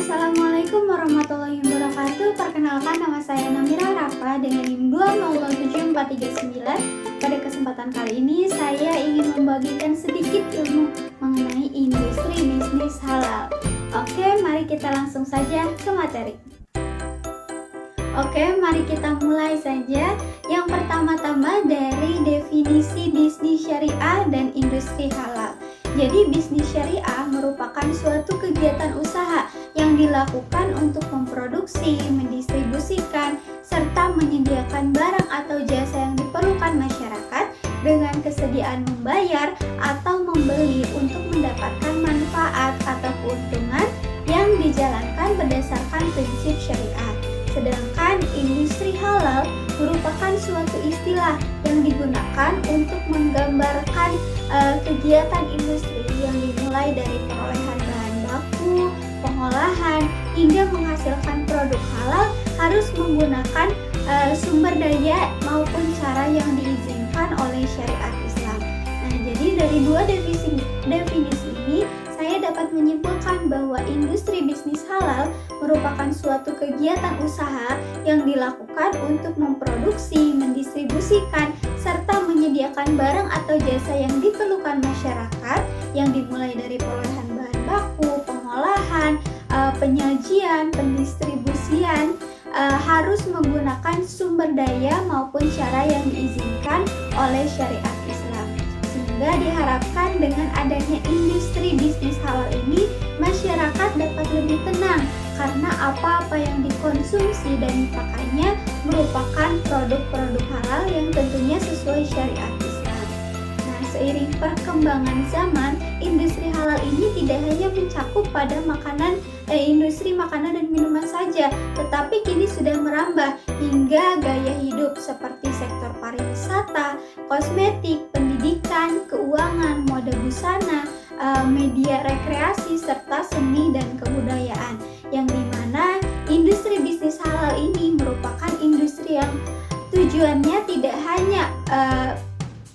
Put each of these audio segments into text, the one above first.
Assalamualaikum warahmatullahi wabarakatuh. Perkenalkan, nama saya Namira Rafa dengan NIM 2007439. Pada kesempatan kali ini saya ingin membagikan sedikit ilmu mengenai industri bisnis halal. Oke, mari kita langsung saja ke materi. Oke, mari kita mulai saja. Yang pertama-tama dari definisi bisnis syariah dan industri halal. Jadi bisnis syariah merupakan suatu kegiatan usaha yang dilakukan untuk memproduksi, mendistribusikan, serta menyediakan barang atau jasa yang diperlukan masyarakat dengan kesediaan membayar atau membeli untuk mendapatkan manfaat atau keuntungan yang dijalankan berdasarkan prinsip syariat. Sedangkan industri halal merupakan suatu istilah yang digunakan untuk menggambarkan kegiatan industri yang dimulai dari perolehan bahan baku, pengolahan, hingga menghasilkan produk halal harus menggunakan sumber daya maupun cara yang diizinkan oleh syariat Islam. Nah, jadi dari dua definisi ini saya dapat menyimpulkan bahwa industri bisnis halal merupakan suatu kegiatan usaha yang dilakukan untuk memproduksi, mendistribusikan, serta menyediakan barang atau jasa yang diperlukan masyarakat yang dimulai dari perolehan bahan baku, pengolahan, penyajian, pendistribusian, harus menggunakan sumber daya maupun cara yang diizinkan oleh syariat Islam. Sehingga diharapkan dengan adanya industri bisnis halal ini, masyarakat dapat lebih tenang karena apa-apa yang dikonsumsi dan dipakainya merupakan produk-produk halal yang tentunya sesuai syariat Islam. Nah, seiring perkembangan zaman, industri halal ini tidak hanya mencakup pada industri makanan dan minuman saja, tetapi kini sudah merambah hingga gaya hidup seperti sektor pariwisata, kosmetik, pendidikan, keuangan, mode busana, media rekreasi, serta seni dan kebudayaan, yang dimana industri bisnis halal ini merupakan industri yang tujuannya tidak hanya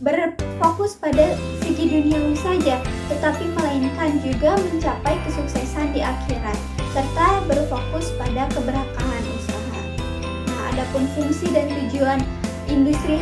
berfokus pada segi duniawi saja, tetapi melainkan juga mencapai kesuksesan di akhirat, serta berfokus pada keberkahan usaha. Nah, adapun fungsi dan tujuan industri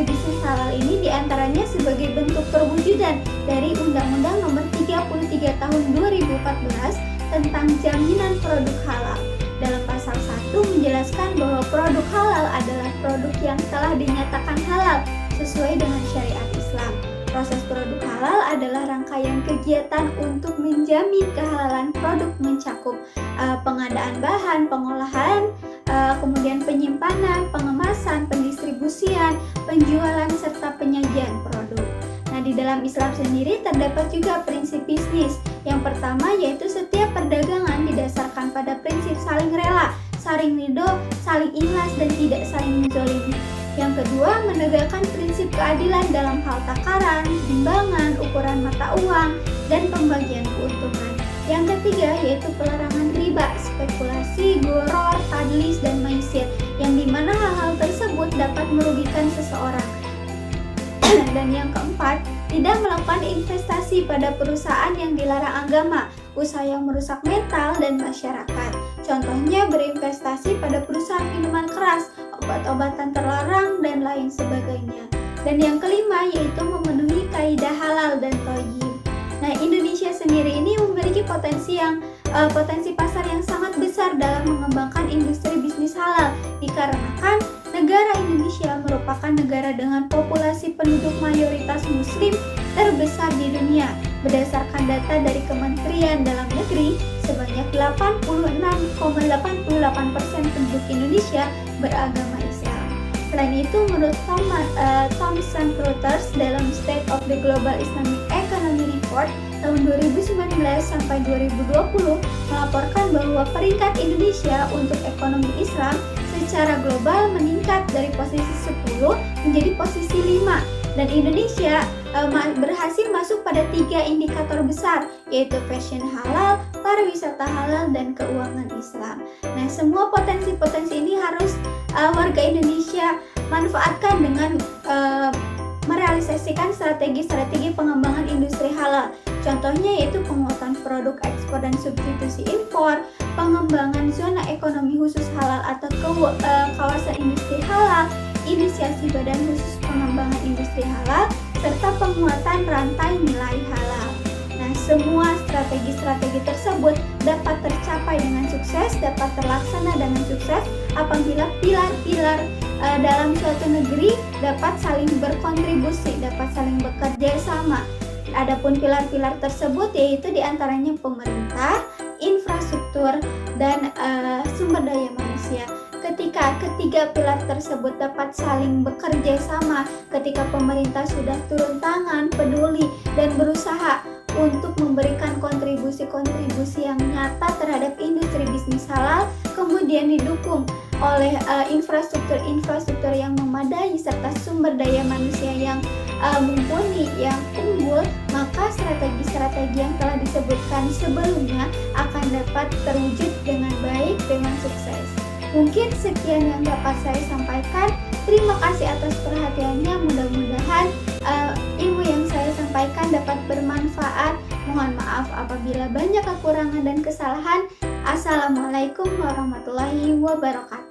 bisnis halal ini diantaranya sebagai bentuk perwujudan dari Undang-Undang Nomor 33 Tahun 2014 tentang jaminan produk halal. Dalam pasal 1 menjelaskan bahwa produk halal adalah produk yang telah dinyatakan halal sesuai dengan syariat Islam. Proses produk halal adalah rangkaian kegiatan untuk menjamin kehalalan produk mencakup pengadaan bahan, pengolahan, kemudian penyimpanan, pengemasan, pendistribusian, penjualan, serta penyajian produk. Nah, di dalam Islam sendiri terdapat juga prinsip bisnis. Yang pertama yaitu setiap perdagangan didasarkan pada prinsip saling rela, saling ridho, saling ikhlas, dan tidak saling menzalimi. Yang kedua, menegakkan prinsip keadilan dalam hal takaran, timbangan, ukuran mata uang, dan pembagian keuntungan. Yang ketiga yaitu pelarangan riba, spekulasi, goror, tadlis, dan maisir, yang dimana hal-hal tersebut dapat merugikan seseorang. Dan yang keempat, tidak melakukan investasi pada perusahaan yang dilarang agama, usaha yang merusak mental dan masyarakat. Contohnya berinvestasi pada perusahaan minuman keras, obat-obatan terlarang, dan lain sebagainya. Dan yang kelima yaitu memenuhi kaidah halal dan thayyib. Nah, Indonesia sendiri ini memiliki potensi pasar yang sangat besar dalam mengembangkan industri bisnis halal, dikarenakan negara Indonesia merupakan negara dengan populasi penduduk mayoritas muslim terbesar di dunia. Berdasarkan data dari Kementerian Dalam Negeri, sebanyak 86,88% penduduk Indonesia beragama Islam. Selain itu, menurut Thomson Reuters dalam State of the Global Islamic Economy Report tahun 2019 sampai 2020 melaporkan bahwa peringkat Indonesia untuk ekonomi Islam secara global meningkat dari posisi 10 menjadi posisi 5, dan Indonesia berhasil masuk pada 3 indikator besar, yaitu fashion halal, pariwisata halal, dan keuangan Islam. Nah, semua potensi-potensi ini harus warga Indonesia manfaatkan dengan merealisasikan strategi-strategi pengembangan industri halal. Contohnya yaitu penguatan produk ekspor dan substitusi impor, pengembangan zona ekonomi khusus halal atau kawasan industri halal, inisiasi badan khusus pengembangan industri halal, serta penguatan rantai nilai halal. Nah, semua strategi-strategi tersebut dapat tercapai dengan sukses, dapat terlaksana dengan sukses apabila pilar-pilar dalam suatu negeri dapat saling berkontribusi, dapat saling bekerja sama. Adapun pilar-pilar tersebut yaitu diantaranya pemerintah, infrastruktur, dan sumber daya manusia. Ketika ketiga pilar tersebut dapat saling bekerja sama, ketika pemerintah sudah turun tangan, peduli, dan berusaha untuk memberikan kontribusi-kontribusi yang nyata terhadap industri bisnis halal, kemudian didukung oleh infrastruktur yang memadai serta sumber daya manusia yang mumpuni, yang unggul, maka strategi-strategi yang telah disebutkan sebelumnya akan dapat terwujud dengan baik, dengan sukses. Mungkin sekian yang dapat saya sampaikan. Terima kasih atas perhatiannya. Mudah-mudahan ilmu yang saya sampaikan dapat bermanfaat. Mohon maaf apabila banyak kekurangan dan kesalahan. Assalamualaikum warahmatullahi wabarakatuh.